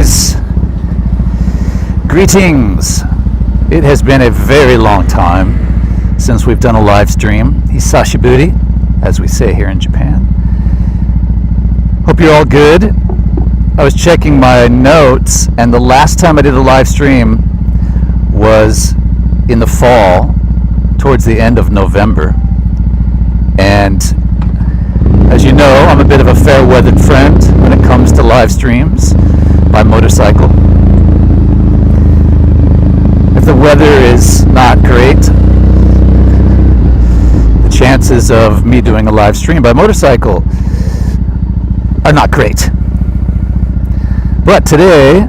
guys, greetings. It has been a very long time since we've done a live stream. Hisashiburi, as we say here in Japan. Hope you're all good. I was checking my notes, and the last time I did a live stream was in the fall, towards the end of November. And as you know, I'm a bit of a fair-weathered friend when it comes to live streams by motorcycle. If the weather is not great, the chances of me doing a live stream by motorcycle are not great. But today,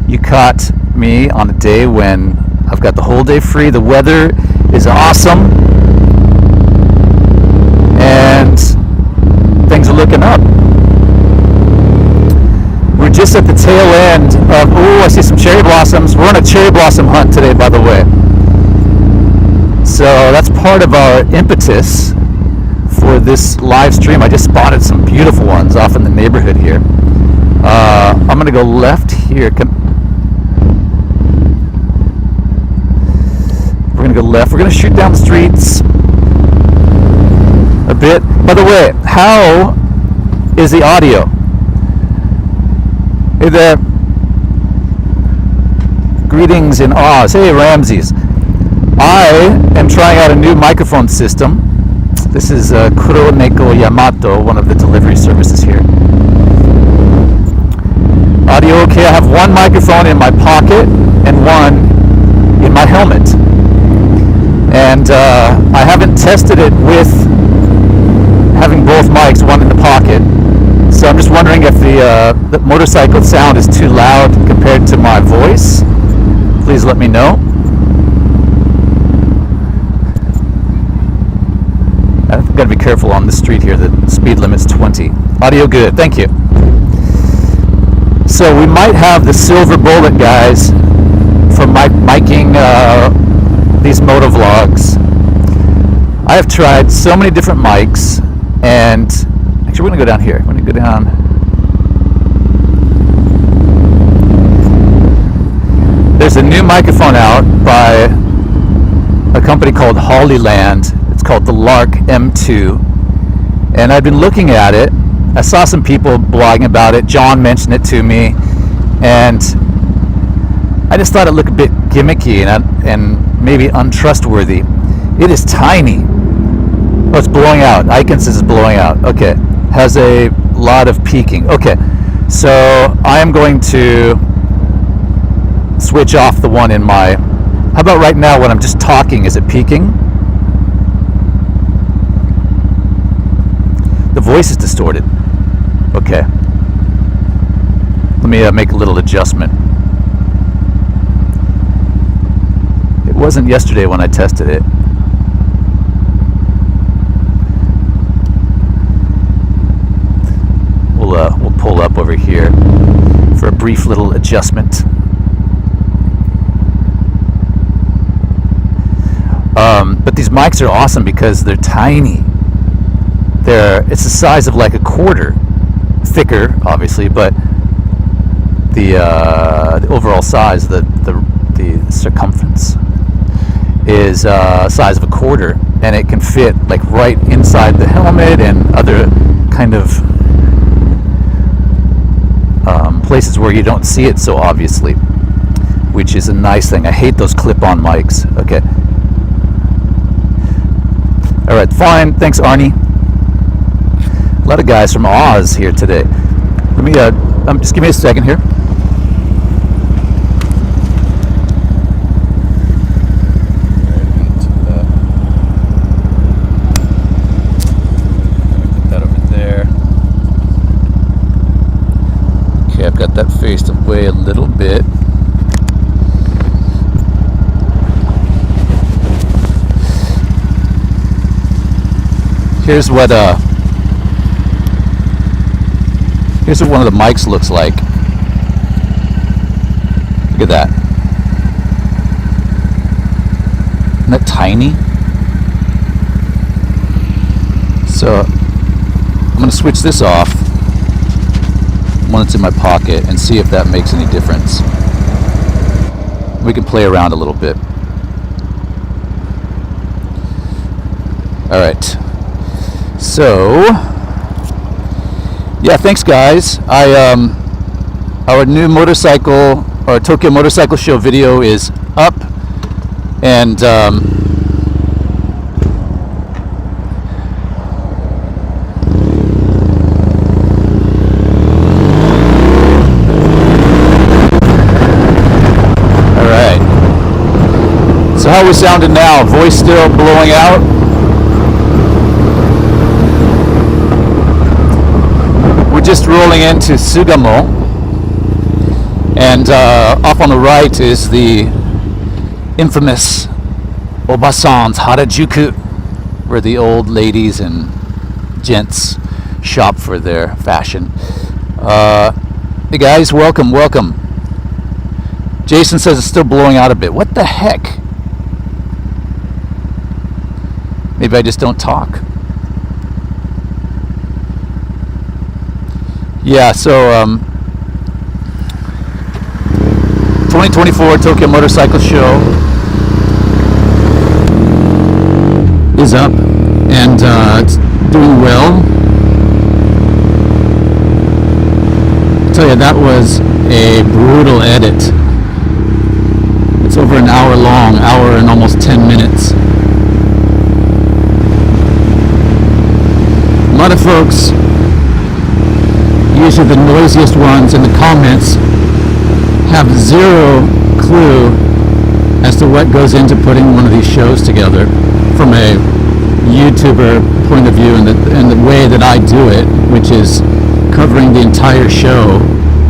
you caught me on a day when I've got the whole day free. The weather is awesome, and things are looking up. We're just at the tail end of, I see some cherry blossoms. We're on a cherry blossom hunt today, by the way. So that's part of our impetus for this live stream. I just spotted some beautiful ones off in the neighborhood here. I'm going to go left here. We're going to go left. We're going to shoot down the streets a bit. By the way, how is the audio? Hey there. Greetings in Oz. Hey, Ramses. I am trying out a new microphone system. This is Kuroneko Yamato, one of the delivery services here. Audio okay. I have one microphone in my pocket and one in my helmet. And I haven't tested it with having both mics, one in the pocket. So I'm just wondering if the motorcycle sound is too loud compared to my voice. Please let me know. I've got to be careful on this street here. The speed limit's 20. Audio good. Thank you. So we might have the silver bullet, guys, for miking these motovlogs. I have tried so many different mics, and actually we're going to go down here. We're going to go down. There's a new microphone out by a company called Hollyland. It's called the Lark M2. And I've been looking at it. I saw some people blogging about it. John mentioned it to me. And I just thought it looked a bit gimmicky and maybe untrustworthy. It is tiny. Oh, it's blowing out. Icons is blowing out. Okay. Has a lot of peaking. Okay. So I am going to switch off the one in my... How about right now when I'm just talking? Is it peaking? The voice is distorted. Okay. Let me make a little adjustment. It wasn't yesterday when I tested it. We'll pull up over here for a brief little adjustment. But these mics are awesome because they're tiny. It's the size of like a quarter, thicker obviously, but the overall size, the circumference is size of a quarter, and it can fit like right inside the helmet and other kind of places where you don't see it so obviously, which is a nice thing. I hate those clip-on mics. Okay. All right, fine. Thanks, Arnie. A lot of guys from Oz here today. Let me just give me a second here. Put that over there. Okay, I've got that faced away a little bit. Here's what one of the mics looks like. Look at that. Isn't that tiny? So I'm going to switch this off. one that's in my pocket and see if that makes any difference. We can play around a little bit. Alright. So, yeah, thanks guys. Our new motorcycle, or Tokyo Motorcycle Show video is up, and alright. So how are we sounding now? Voice still blowing out? We're just rolling into Sugamo, and off on the right is the infamous Obasan's Harajuku, where the old ladies and gents shop for their fashion. Hey guys, welcome. Jason says it's still blowing out a bit. What the heck? Maybe I just don't talk. Yeah, so 2024 Tokyo Motorcycle Show is up, and it's doing well. I'll tell you, that was a brutal edit. It's over an hour long, hour and almost 10 minutes. A lot of folks, usually the noisiest ones in the comments, have zero clue as to what goes into putting one of these shows together from a YouTuber point of view, and the way that I do it, which is covering the entire show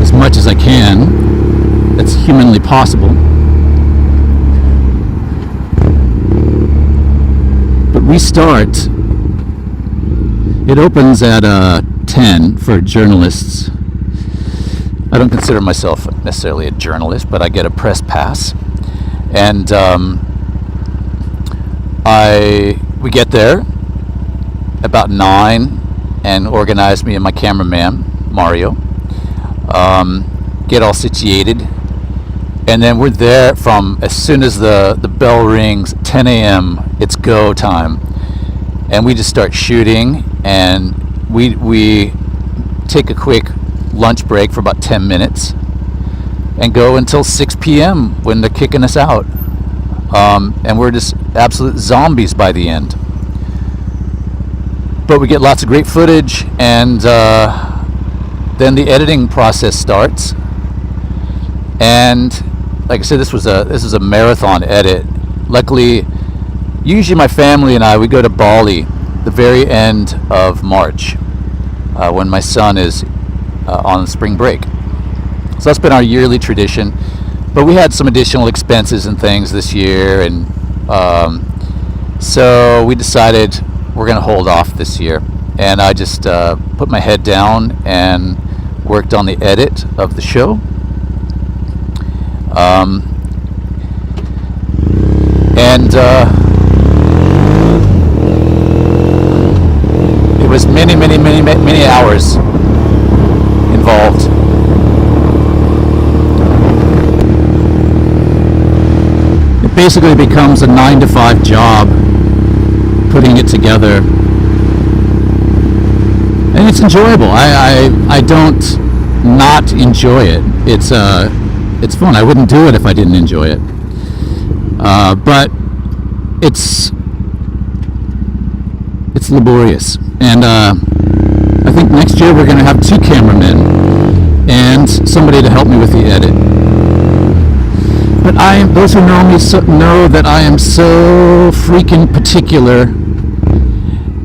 as much as I can that's humanly possible. But we start, it opens at 10 for journalists. I don't consider myself necessarily a journalist, but I get a press pass, and we get there about 9 and organize me and my cameraman Mario, get all situated, and then we're there from as soon as the bell rings, 10 a.m. it's go time, and we just start shooting, and we take a quick lunch break for about 10 minutes and go until 6 p.m. when they're kicking us out, and we're just absolute zombies by the end. But we get lots of great footage, and then the editing process starts, and like I said, this is a marathon edit. Luckily, usually my family and I, we go to Bali the very end of March, when my son is on spring break. So that's been our yearly tradition, but we had some additional expenses and things this year, and so we decided we're going to hold off this year, and I just put my head down and worked on the edit of the show, and it was many hours involved. It basically becomes a 9-to-5 job putting it together, and it's enjoyable. I don't not enjoy it. It's fun. I wouldn't do it if I didn't enjoy it, but it's laborious, and I think next year we're going to have 2 cameramen and somebody to help me with the edit. But those who know me know that I am so freaking particular,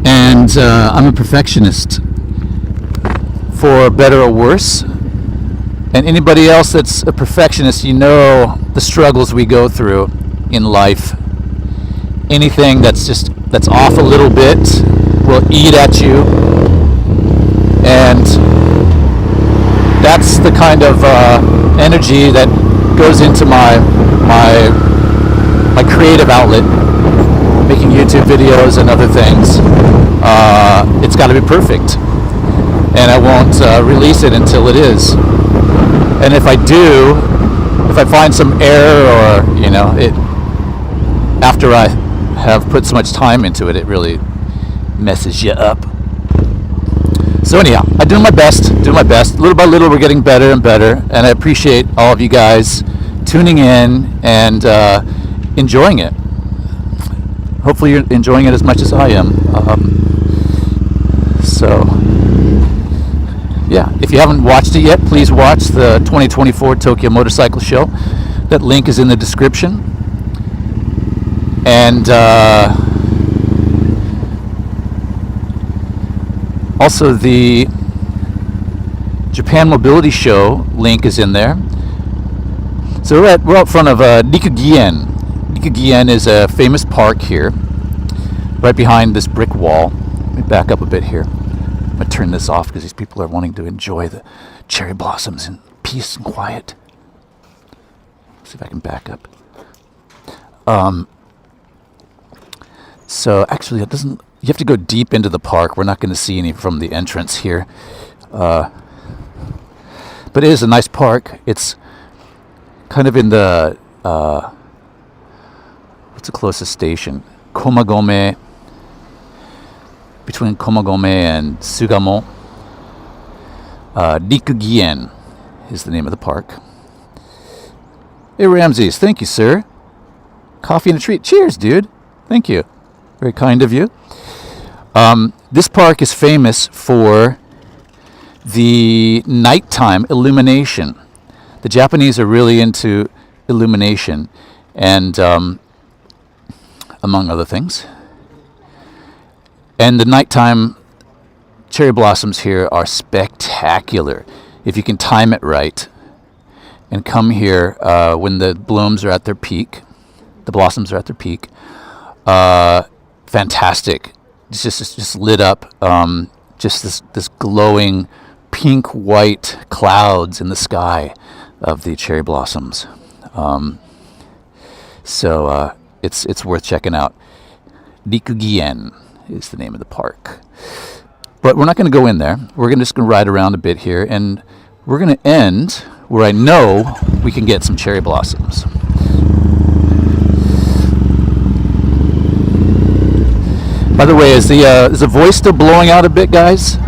and I'm a perfectionist, for better or worse. And anybody else that's a perfectionist, you know the struggles we go through in life. Anything that's off a little bit will eat at you, and that's the kind of energy that goes into my creative outlet, making YouTube videos and other things. It's got to be perfect, and I won't release it until it is. And if I do, if I find some error, or it after I have put so much time into it, it really messes you up. So anyhow, I'm doing my best. Little by little, we're getting better and better, and I appreciate all of you guys tuning in and enjoying it. Hopefully you're enjoying it as much as I am. So yeah, if you haven't watched it yet, please watch the 2024 Tokyo Motorcycle Show. That link is in the description. And also the Japan Mobility Show link is in there. So we're out front of Nikugien. Nikugien is a famous park here, right behind this brick wall. Let me back up a bit here. I'm going to turn this off because these people are wanting to enjoy the cherry blossoms in peace and quiet. Let's see if I can back up. So actually, it doesn't. You have to go deep into the park. We're not going to see any from the entrance here. But it is a nice park. It's kind of in the what's the closest station? Komagome. Between Komagome and Sugamo. Nikugien is the name of the park. Hey Ramses, thank you, sir. Coffee and a treat. Cheers, dude. Thank you. Very kind of you. This park is famous for the nighttime illumination. The Japanese are really into illumination, and among other things. And the nighttime cherry blossoms here are spectacular. If you can time it right and come here when the blooms are at their peak, the blossoms are at their peak, fantastic. It's just lit up, just this glowing pink-white clouds in the sky of the cherry blossoms. So it's worth checking out. Nikugien is the name of the park. But we're not going to go in there. We're just going to ride around a bit here, and we're going to end where I know we can get some cherry blossoms. By the way, is the voice still blowing out a bit, guys?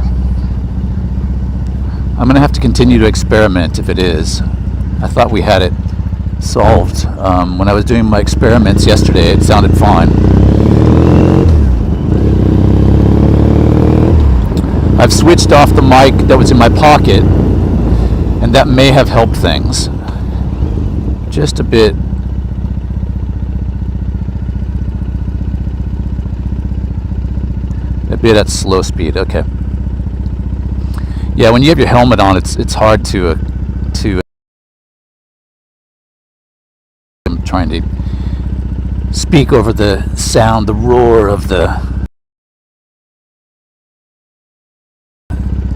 I'm going to have to continue to experiment if it is. I thought we had it solved. When I was doing my experiments yesterday, it sounded fine. I've switched off the mic that was in my pocket, and that may have helped things. Just a bit. A bit at slow speed, okay. Yeah, when you have your helmet on, it's hard to I'm trying to speak over the sound, the roar of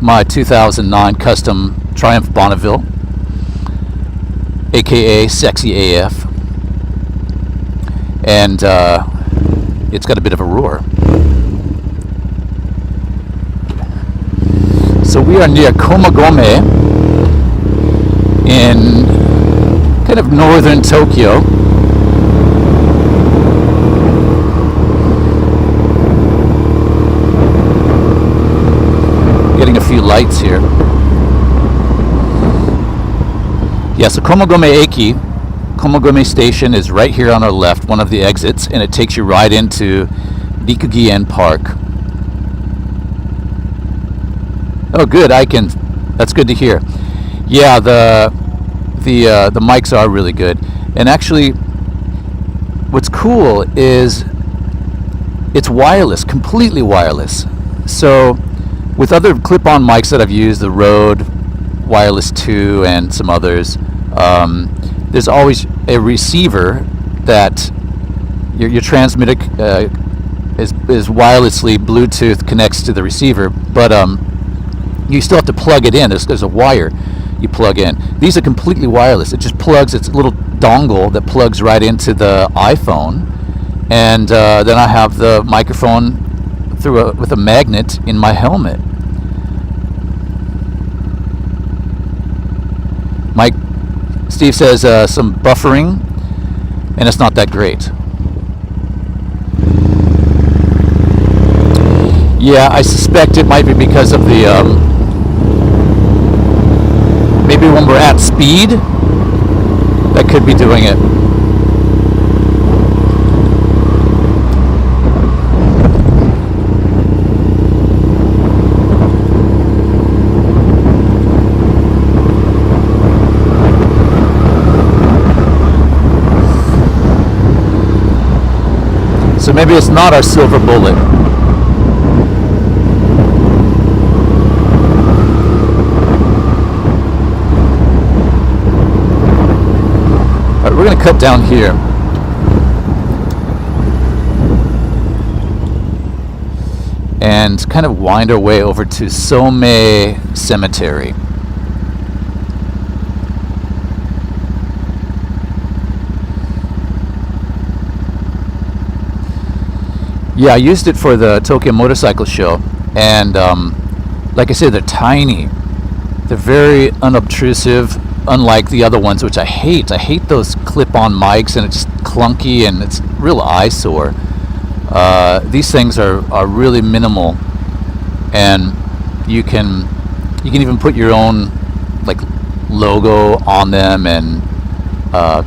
my 2009 custom Triumph Bonneville, aka Sexy AF, and it's got a bit of a roar. So we are near Komagome in kind of northern Tokyo. Getting a few lights here. Yeah, so Komagome Eki, Komagome Station is right here on our left, one of the exits, and it takes you right into Nikugien Park. Oh, good. That's good to hear. Yeah, the mics are really good, and actually, what's cool is it's wireless, completely wireless. So, with other clip-on mics that I've used, the Rode Wireless 2 and some others, there's always a receiver that your transmitter is wirelessly Bluetooth connects to the receiver, but you still have to plug it in. There's a wire you plug in. These are completely wireless. It just plugs, it's a little dongle that plugs right into the iPhone, and then I have the microphone with a magnet in my helmet. Steve says some buffering, and it's not that great. Yeah, I suspect it might be because of the maybe when we're at speed, that could be doing it. So maybe it's not our silver bullet. All right, we're going to cut down here. And kind of wind our way over to Some Cemetery. Yeah, I used it for the Tokyo Motorcycle Show, and like I said, they're tiny. They're very unobtrusive, unlike the other ones, which I hate. I hate those clip-on mics, and it's just clunky, and it's real eyesore. These things are really minimal, and you can even put your own like logo on them and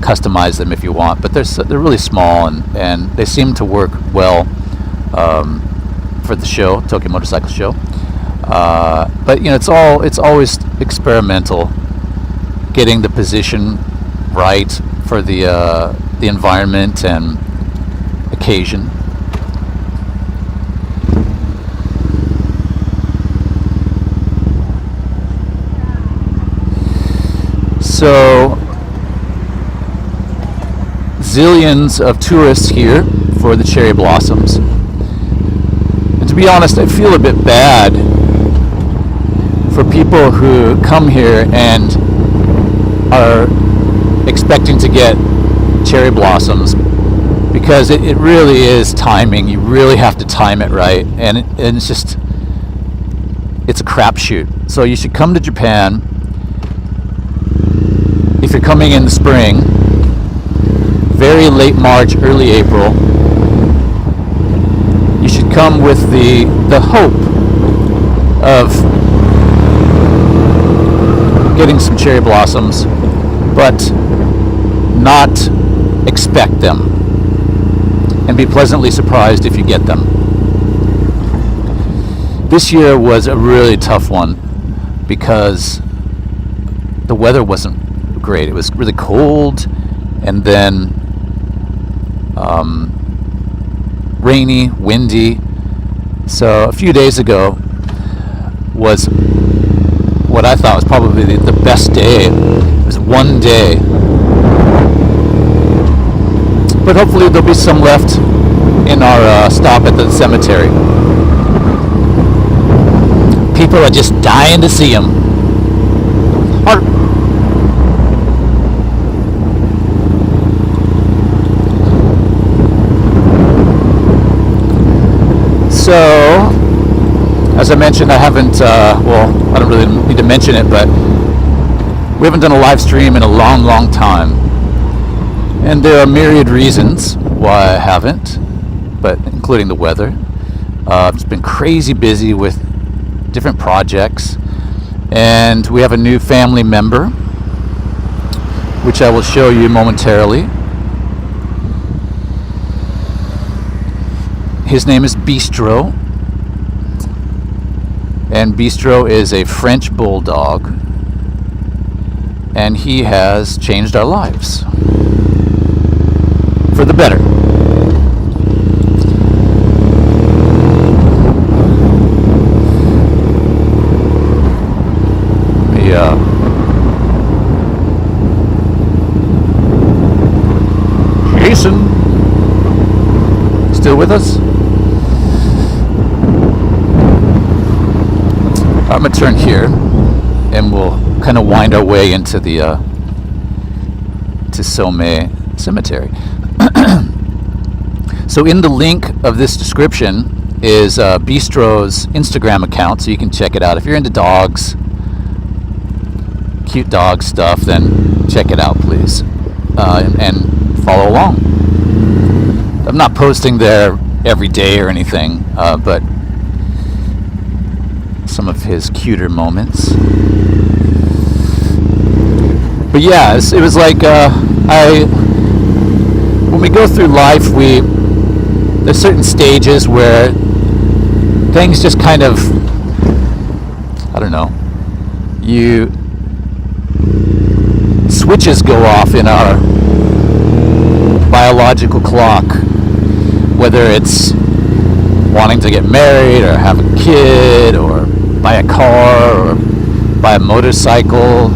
customize them if you want. But they're really small, and they seem to work well. For the show, Tokyo Motorcycle Show, but you know, it's always experimental, getting the position right for the environment and occasion. So, zillions of tourists here for the cherry blossoms. To be honest, I feel a bit bad for people who come here and are expecting to get cherry blossoms, because it really is timing. You really have to time it right, and it's a crapshoot. So you should come to Japan if you're coming in the spring, very late March, early April. You should come with the hope of getting some cherry blossoms, but not expect them, and be pleasantly surprised if you get them. This year was a really tough one because the weather wasn't great. It was really cold, and then rainy, windy. So a few days ago was what I thought was probably the best day. It was one day, but hopefully there'll be some left in our stop at the cemetery. People are just dying to see him. So, as I mentioned, I haven't, I don't really need to mention it, but we haven't done a live stream in a long, long time. And there are myriad reasons why I haven't, but including the weather. I've just been crazy busy with different projects. And we have a new family member, which I will show you momentarily. His name is Bistro, and Bistro is a French bulldog, and he has changed our lives for the better. Jason, still with us? I'm going to turn here, and we'll kind of wind our way into the to Some Cemetery. So in the link of this description is Bistro's Instagram account, so you can check it out. If you're into dogs, cute dog stuff, then check it out, please, and follow along. I'm not posting there every day or anything, but some of his cuter moments. But yeah, it was like when we go through life, there's certain stages where things just kind of, I don't know, switches go off in our biological clock, whether it's wanting to get married or have a kid or buy a car or buy a motorcycle,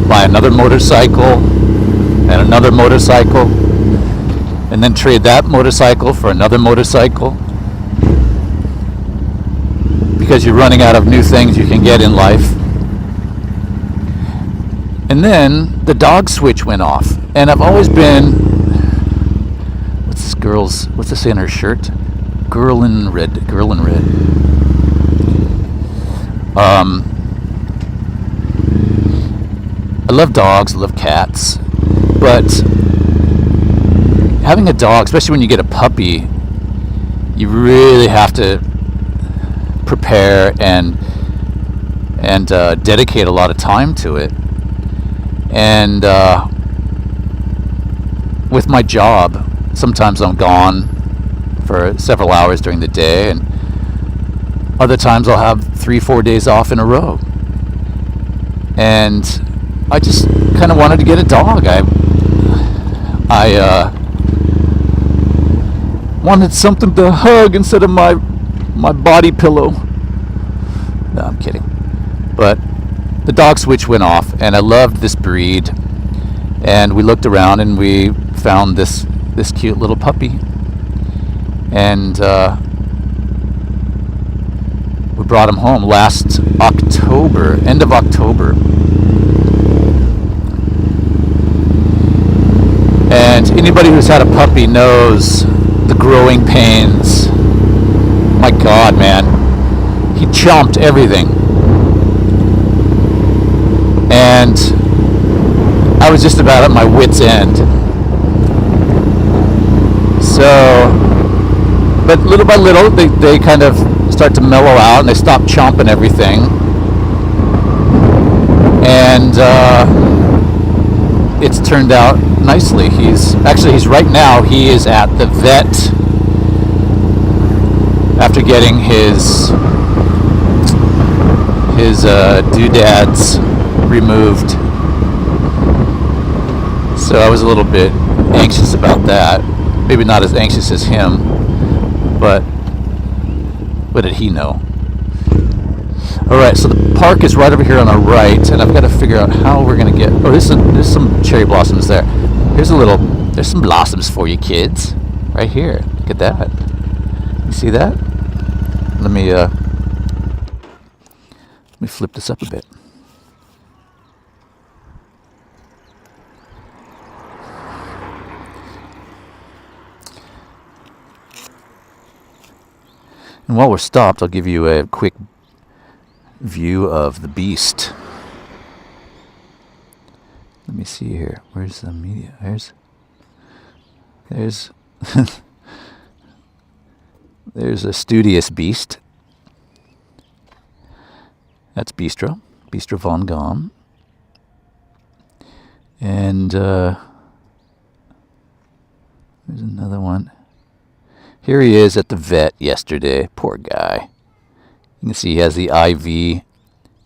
buy another motorcycle and another motorcycle, and then trade that motorcycle for another motorcycle because you're running out of new things you can get in life. And then the dog switch went off, and I've always been, what's this in her shirt? Girl in red. I love dogs, I love cats, but having a dog, especially when you get a puppy, you really have to prepare and dedicate a lot of time to it. And with my job, sometimes I'm gone for several hours during the day, and other times I'll have 3-4 days off in a row. And I just kind of wanted to get a dog. I wanted something to hug instead of my body pillow. No, I'm kidding. But the dog switch went off, and I loved this breed. And we looked around, and we found this cute little puppy. And we brought him home last October, end of October. And anybody who's had a puppy knows the growing pains. My God, man. He chomped everything. And I was just about at my wit's end. So, but little by little, they kind of start to mellow out, and they stop chomping everything. And it's turned out nicely. He's right now, he is at the vet after getting his doodads removed. So I was a little bit anxious about that. Maybe not as anxious as him, but what did he know? Alright, so the park is right over here on our right, and I've got to figure out how we're going to get... Oh, there's some cherry blossoms there. There's some blossoms for you kids. Right here. Look at that. You see that? Let me flip this up a bit. And while we're stopped, I'll give you a quick view of the beast. Let me see here. Where's the media? There's there's a studious beast. That's Bistro von Gom. And there's another one. Here he is at the vet yesterday. Poor guy. You can see he has the IV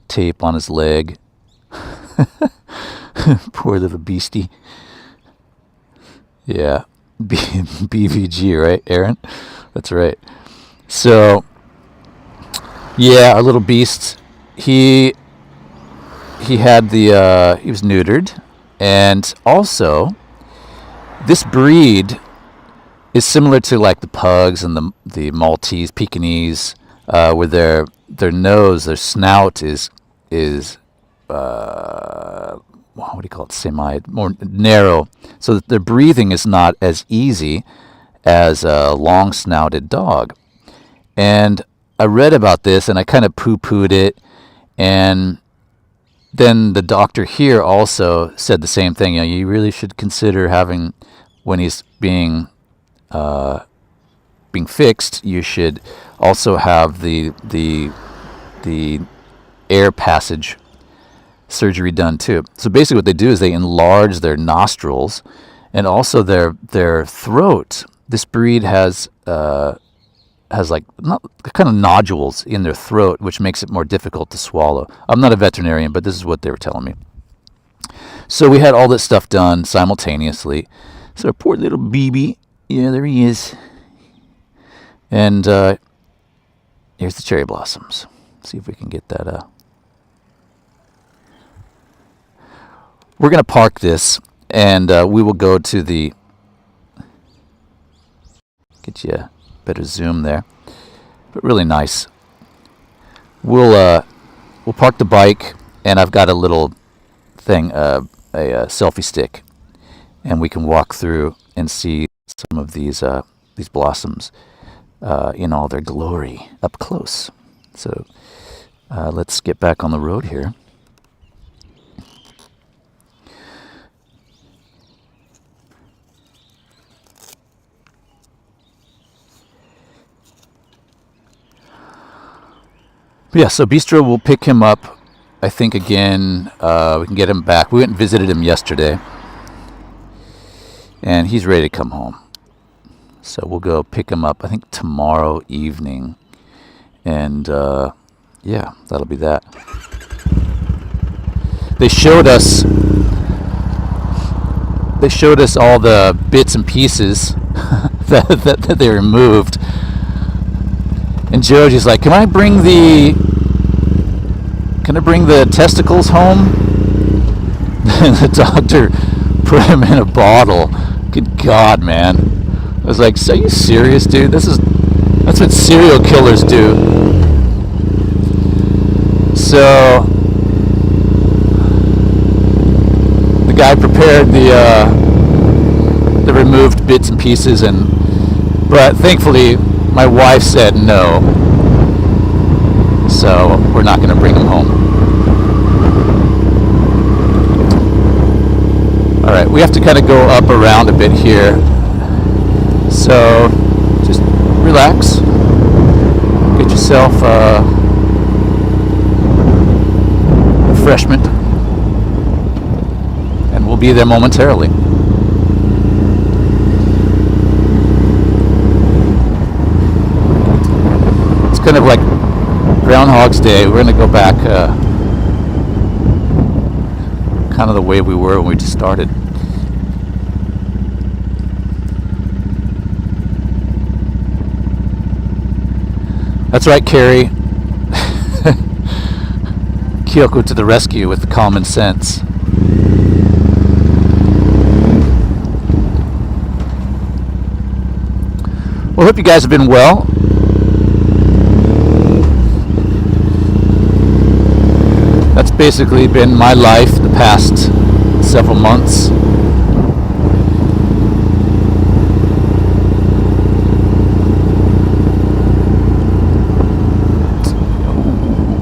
tape on his leg. Poor little beastie. Yeah. BVG, right, Aaron? That's right. So, yeah, our little beast, he had he was neutered. And also, this breed is similar to like the pugs and the Maltese, Pekingese, where their nose, their snout is what do you call it? More narrow, so that their breathing is not as easy as a long-snouted dog. And I read about this, and I kind of poo-pooed it, and then the doctor here also said the same thing. You really should consider having, when he's being fixed, you should also have the air passage surgery done too. So basically what they do is they enlarge their nostrils and also their throat. This breed has like kind of nodules in their throat, which makes it more difficult to swallow. I'm not a veterinarian, but this is what they were telling me. So we had all this stuff done simultaneously. So our poor little baby, yeah, there he is. And here's the cherry blossoms. See if we can get that. We're going to park this, and we will go to the... Get you a better zoom there. But really nice. We'll park the bike, and I've got a little thing, a selfie stick, and we can walk through and see some of these blossoms in all their glory up close. So let's get back on the road here. Yeah, so Bistro will pick him up, I think, again. We can get him back. We went and visited him yesterday, and he's ready to come home. So we'll go pick him up, I think, tomorrow evening. And, yeah, that'll be that. They showed us all the bits and pieces that they removed. And Joji's like, can I bring the testicles home? And the doctor put him in a bottle. Good God, man. I was like, are you serious, dude? That's what serial killers do. So the guy prepared the removed bits and pieces, but thankfully my wife said no, so we're not going to bring him home. Alright, we have to kind of go up around a bit here, so just relax, get yourself refreshment, and we'll be there momentarily. Kind of like Groundhog's Day. We're going to go back kind of the way we were when we just started. That's right, Carrie. Kyoko to the rescue with the common sense. Well, I hope you guys have been well. That's basically been my life the past several months.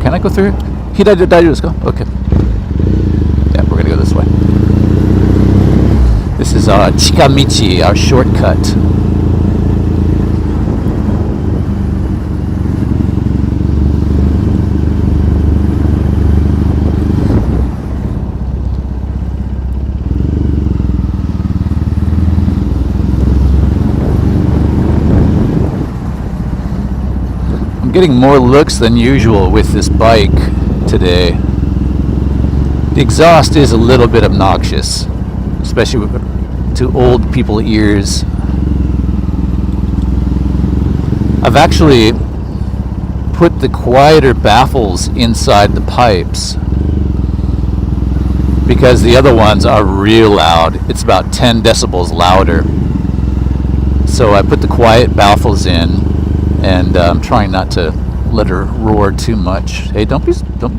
Can I go through? Let's go. Okay. Yeah, we're gonna go this way. This is our Chikamichi, our shortcut. Getting more looks than usual with this bike today. The exhaust is a little bit obnoxious, especially to old people ears. I've actually put the quieter baffles inside the pipes because the other ones are real loud. It's about 10 decibels louder. So I put the quiet baffles in, and I'm trying not to let her roar too much. Hey, don't be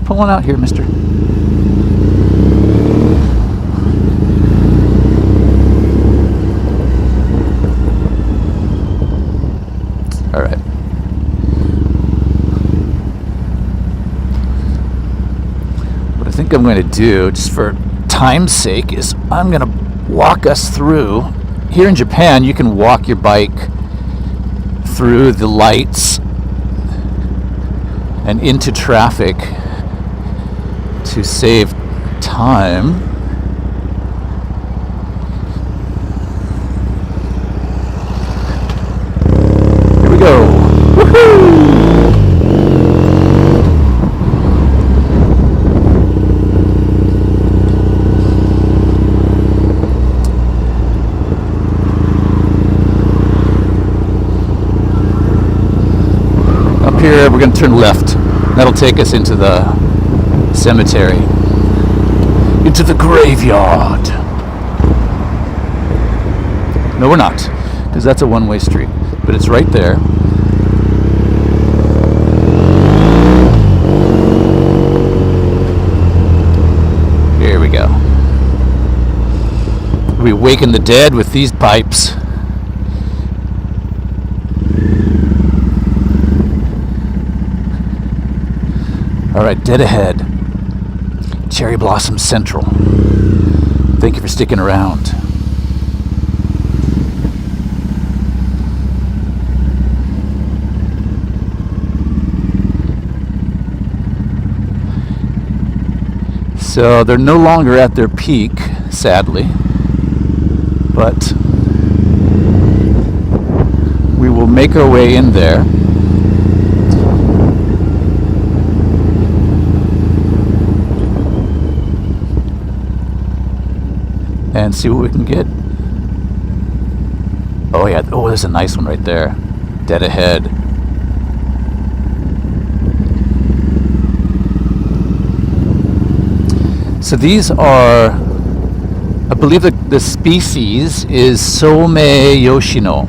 pulling out here, mister. All right. But I think think I'm going to do, just for time's sake, is I'm going to walk us through. Here in Japan, you can walk your bike through the lights and into traffic to save time. Here we go. Woohoo! Here we're going to turn left. That'll take us into the cemetery, into the graveyard. No, we're not, because that's a one-way street, but it's right there. Here we go. We waken the dead with these pipes. All right, dead ahead, Cherry Blossom Central. Thank you for sticking around. So they're no longer at their peak, sadly, but we will make our way in there. And see what we can get. Oh yeah, oh, there's a nice one right there. Dead ahead. So these are, I believe the species is Some Yoshino.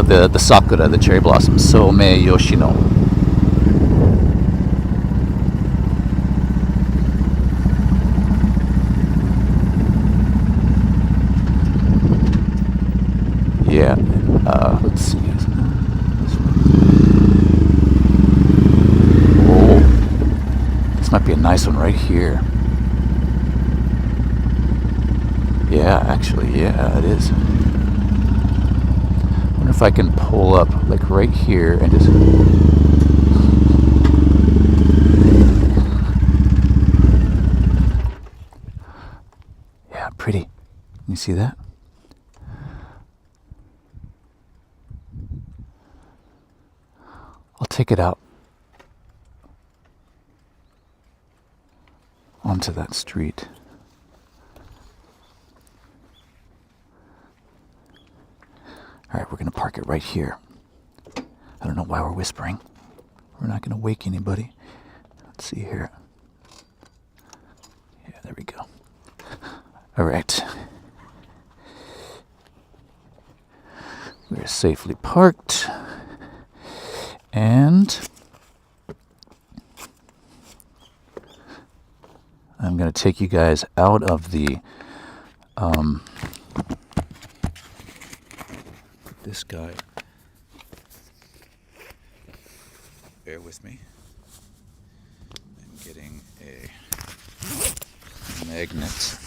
The sakura, the cherry blossom, Some Yoshino. Yeah, let's see. Oh, this might be a nice one right here. Yeah, actually, yeah, it is. I wonder if I can pull up, like right here, and just... Yeah, pretty. Can you see that? I'll take it out onto that street. All right, we're going to park it right here. I don't know why we're whispering. We're not going to wake anybody. Let's see here. Yeah, there we go. All right. We're safely parked. And I'm going to take you guys out of the this guy. Bear with me. I'm getting a magnet.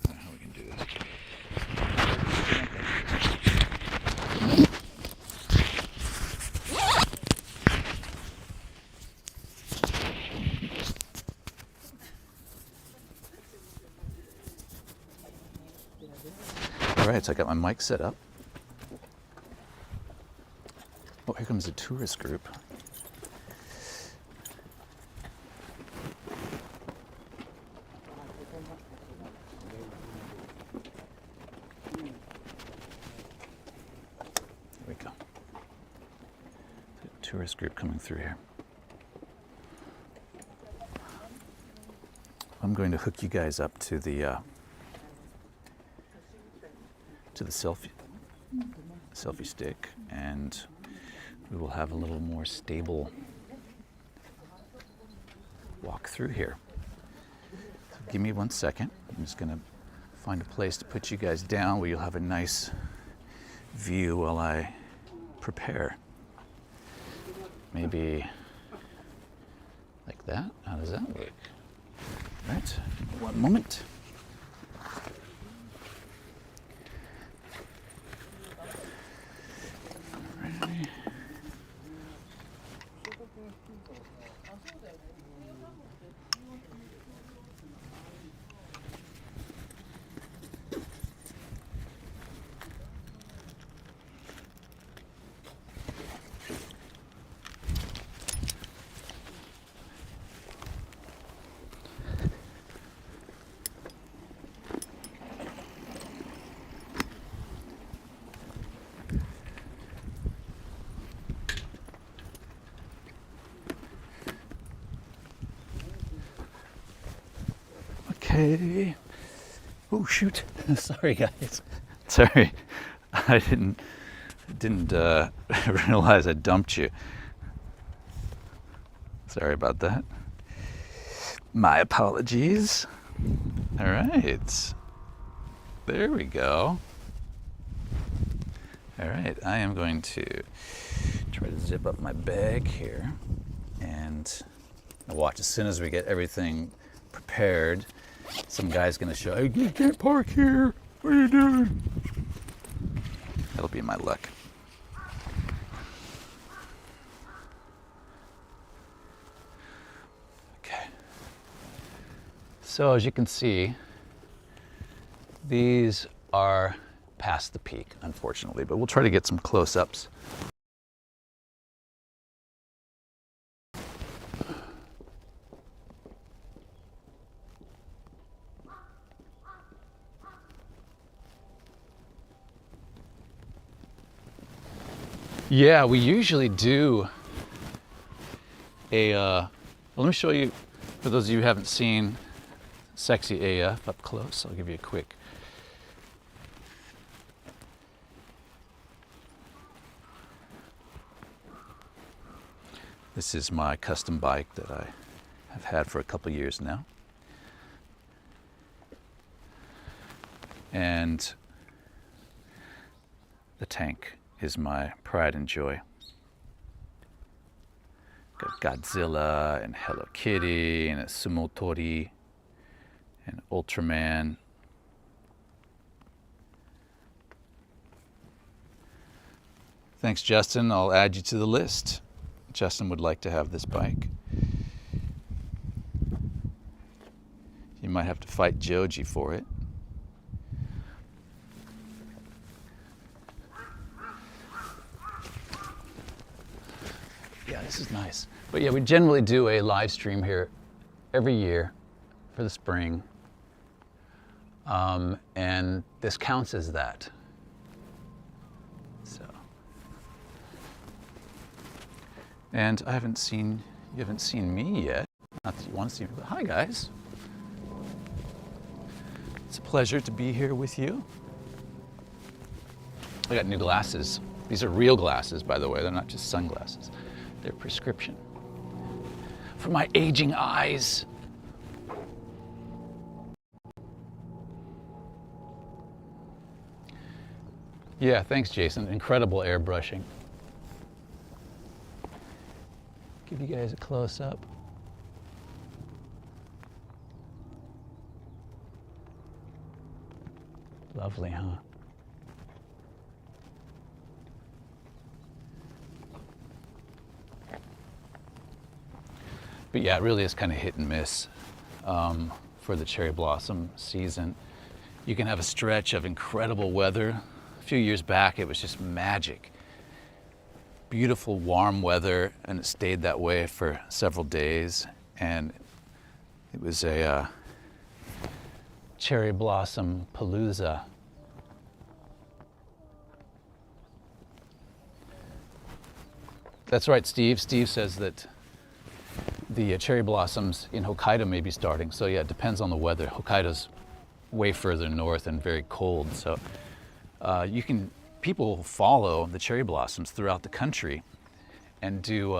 How we can do this. Alright, so I got my mic set up. Oh, here comes a tourist group. There we go. A tourist group coming through here. I'm going to hook you guys up to the selfie stick, and we will have a little more stable walk through here. So give me 1 second. I'm just going to Find a place to put you guys down where you'll have a nice view while I prepare. Maybe like that. How does that work? Right. One moment. Alrighty. Okay. Oh shoot! Sorry, guys. Sorry, I didn't realize I dumped you. Sorry about that. My apologies. All right. There we go. All right. I am going to try to zip up my bag here, and watch as soon as we get everything prepared. Some guy's gonna show, hey, you can't park here. What are you doing? That'll be my luck. Okay. So as you can see, these are past the peak, unfortunately, but we'll try to get some close-ups. Yeah, we usually do let me show you, for those of you who haven't seen Sexy AF up close, I'll give you a quick. This is my custom bike that I have had for a couple years now. And the tank is my pride and joy. Got Godzilla and Hello Kitty and a Sumotori and Ultraman. Thanks, Justin. I'll add you to the list. Justin would like to have this bike. You might have to fight Joji for it. Yeah, this is nice. But yeah, we generally do a live stream here every year for the spring. And this counts as that. So. And you haven't seen me yet. Not that you want to see me, but hi guys. It's a pleasure to be here with you. I got new glasses. These are real glasses, by the way. They're not just sunglasses. They're prescription. For my aging eyes. Yeah, thanks, Jason. Incredible airbrushing. Give you guys a close-up. Lovely, huh? But yeah, it really is kind of hit and miss for the cherry blossom season. You can have a stretch of incredible weather. A few years back, it was just magic. Beautiful, warm weather, and it stayed that way for several days. And it was a cherry blossom palooza. That's right, Steve. Steve says that the cherry blossoms in Hokkaido may be starting. So yeah, it depends on the weather. Hokkaido's way further north and very cold. So people follow the cherry blossoms throughout the country and do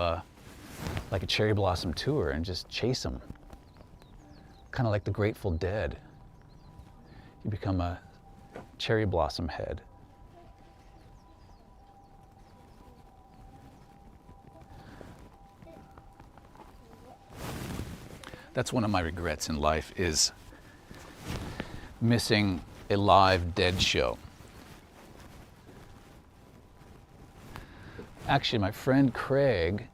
like a cherry blossom tour and just chase them. Kind of like the Grateful Dead. you become a cherry blossom head. That's one of my regrets in life, is missing a live dead show. Actually, my friend Craig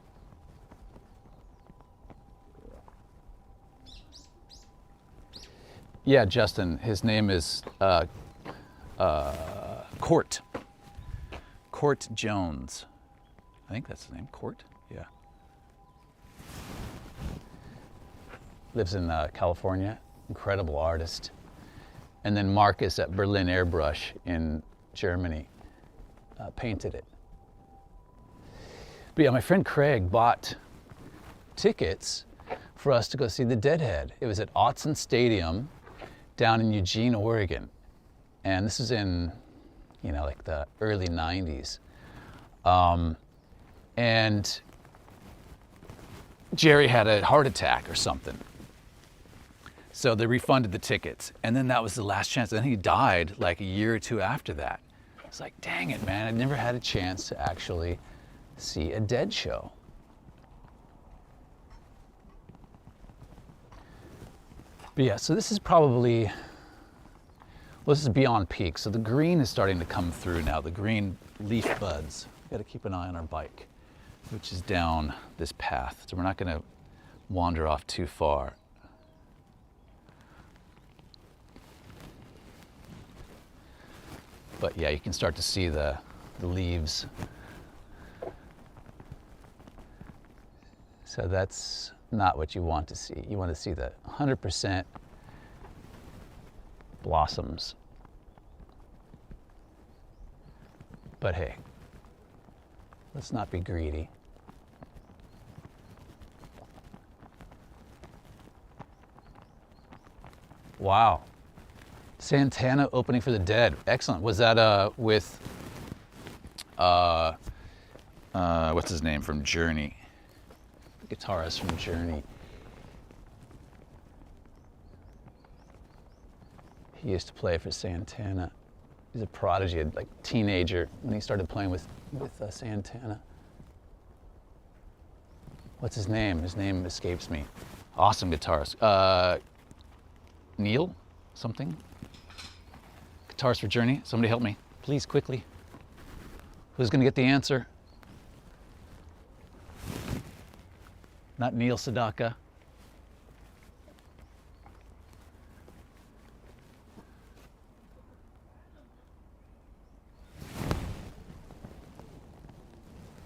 yeah, Justin, his name is Court Jones. I think that's his name, Court, yeah. Lives in California, incredible artist. And then Marcus at Berlin Airbrush in Germany painted it. But yeah, my friend Craig bought tickets for us to go see the Deadhead. It was at Autzen Stadium down in Eugene, Oregon. And this is in, you know, like the early 90s. And Jerry had a heart attack or something. So they refunded the tickets. And then that was the last chance. And then he died like a year or two after that. It's like, dang it, man. I never had a chance to actually see a Dead show. But yeah, so this is probably, well, this is beyond peak. So the green is starting to come through now, the green leaf buds. We gotta keep an eye on our bike, which is down this path. So we're not gonna wander off too far. But yeah, you can start to see the leaves. So that's not what you want to see. You want to see the 100% blossoms. But hey, let's not be greedy. Wow. Santana opening for the Dead. Excellent. Was that with what's his name from Journey? The guitarist from Journey. He used to play for Santana. He's a prodigy, like teenager when he started playing with Santana. What's his name? His name escapes me. Awesome guitarist. Neil something? Guitarist for Journey. Somebody help me, please, quickly. Who's gonna get the answer? Not Neil Sedaka.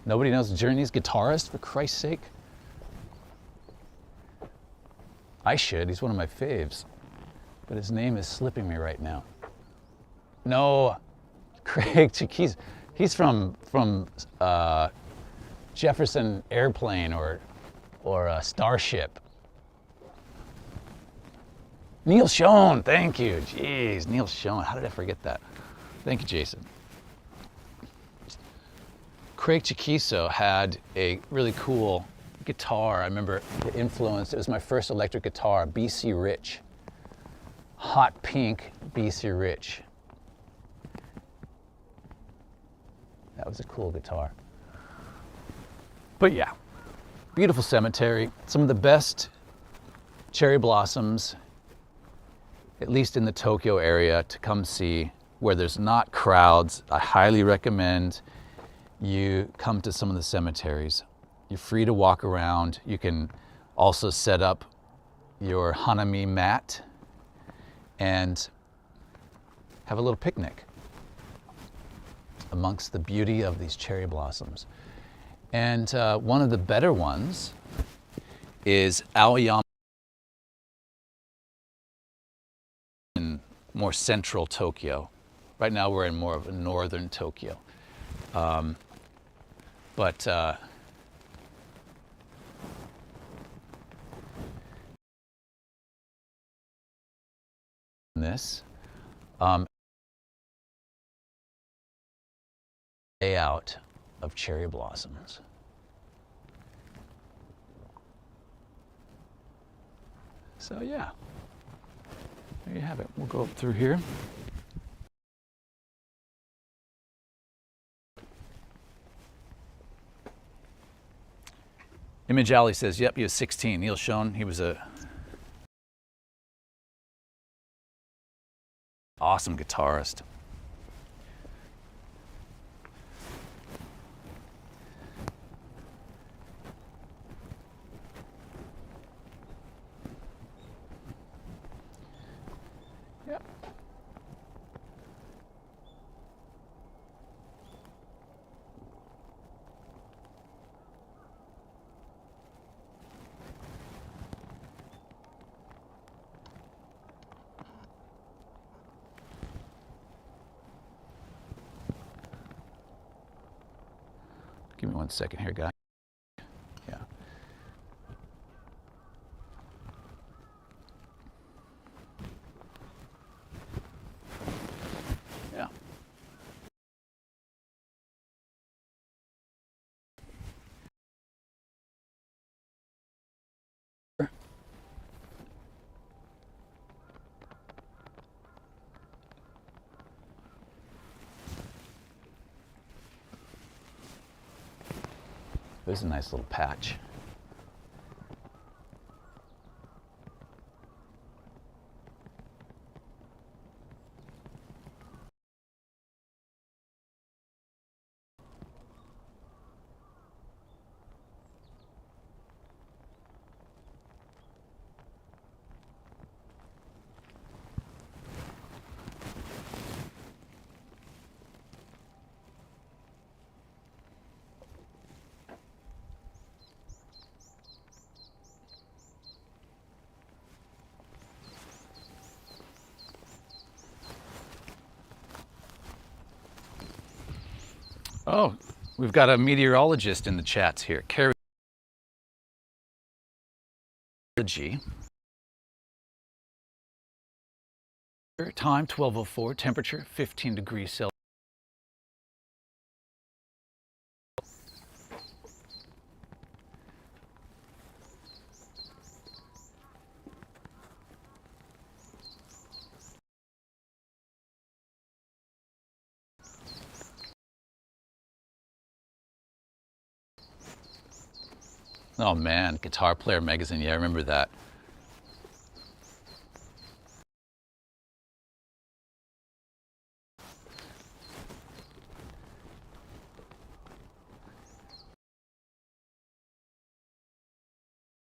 Nobody knows Journey's guitarist, for Christ's sake? I should, he's one of my faves. But his name is slipping me right now. No, Craig, he's from Jefferson Airplane or Starship. Neil Schon, thank you. Jeez, Neil Schon, how did I forget that? Thank you, Jason. Craig Chiquiso had a really cool guitar. I remember the influence. It was my first electric guitar, BC Rich. Hot pink BC Rich. That was a cool guitar. But yeah, beautiful cemetery. Some of the best cherry blossoms, at least in the Tokyo area, to come see where there's not crowds. I highly recommend you come to some of the cemeteries. You're free to walk around. You can also set up your hanami mat and have a little picnic amongst the beauty of these cherry blossoms. And one of the better ones is Aoyama in more central Tokyo. Right now we're in more of a northern Tokyo. This layout of cherry blossoms. So yeah, There you have it. We'll go up through here. Image Alley says, yep, he was 16. Neil Schoen, he was a awesome guitarist. Yep. Give me 1 second here, guys. Yeah. Yeah. There's a nice little patch. Oh, we've got a meteorologist in the chats here. Carrie. Time 12:04, temperature 15 degrees Celsius. Oh man, Guitar Player magazine. Yeah, I remember that.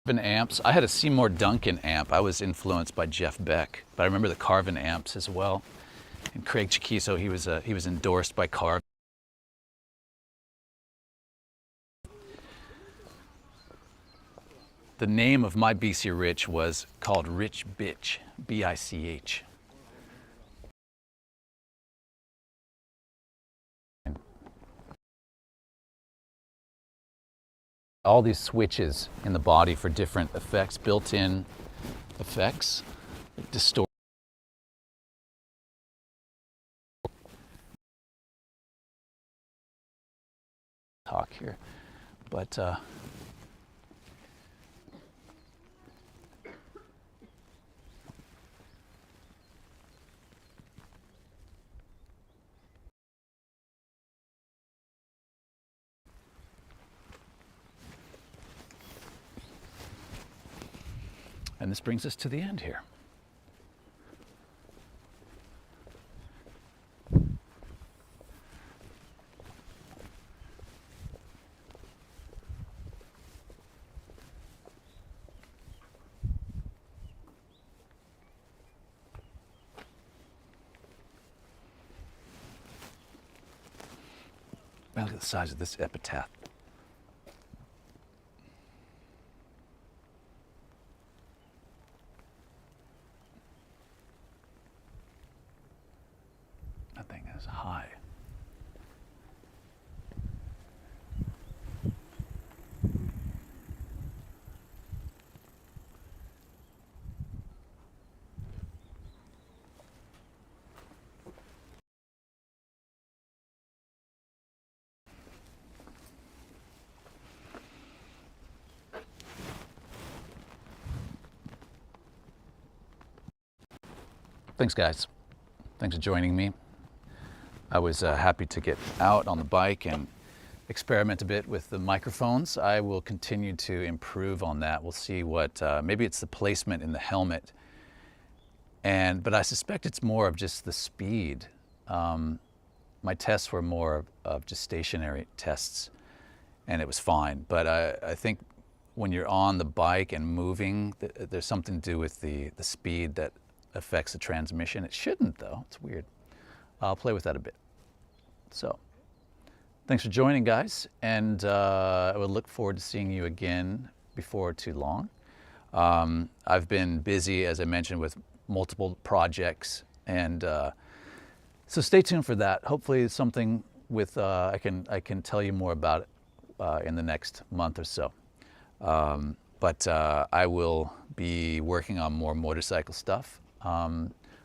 Amps. I had a Seymour Duncan amp. I was influenced by Jeff Beck, but I remember the Carvin amps as well. And Craig Chiquiso, he was endorsed by Carvin. The name of my BC Rich was called Rich Bitch, B-I-C-H. All these switches in the body for different effects, built-in effects, distort. Talk here, but and this brings us to the end here. Look at the size of this epitaph. That thing is high. Thanks, guys. Thanks for joining me. I was happy to get out on the bike and experiment a bit with the microphones. I will continue to improve on that. We'll see what, maybe it's the placement in the helmet. But I suspect it's more of just the speed. My tests were more of just stationary tests, and it was fine. But I think when you're on the bike and moving, there's something to do with the speed that affects the transmission. It shouldn't, though. It's weird. I'll play with that a bit. So, thanks for joining, guys, and I would look forward to seeing you again before too long. I've been busy, as I mentioned, with multiple projects, and so stay tuned for that. Hopefully it's something with I can tell you more about it in the next month or so. But I will be working on more motorcycle stuff,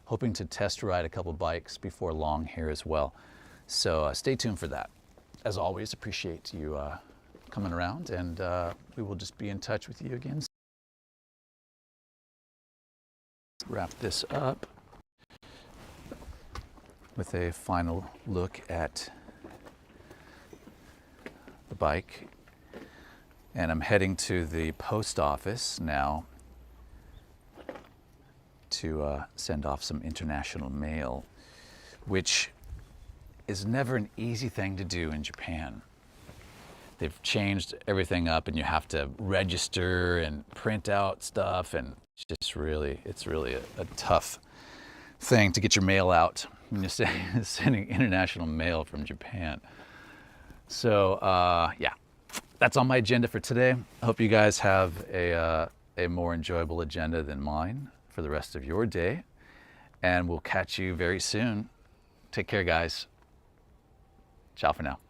hoping to test ride a couple bikes before long here as well. So stay tuned for that. As always, appreciate you coming around, and we will just be in touch with you again. Wrap this up with a final look at the bike. And I'm heading to the post office now to send off some international mail, which is never an easy thing to do in Japan. They've changed everything up, and you have to register and print out stuff, and it's really a tough thing to get your mail out when you're sending international mail from Japan. So yeah, that's on my agenda for today. I hope you guys have a more enjoyable agenda than mine for the rest of your day, and we'll catch you very soon. Take care, guys. Ciao for now.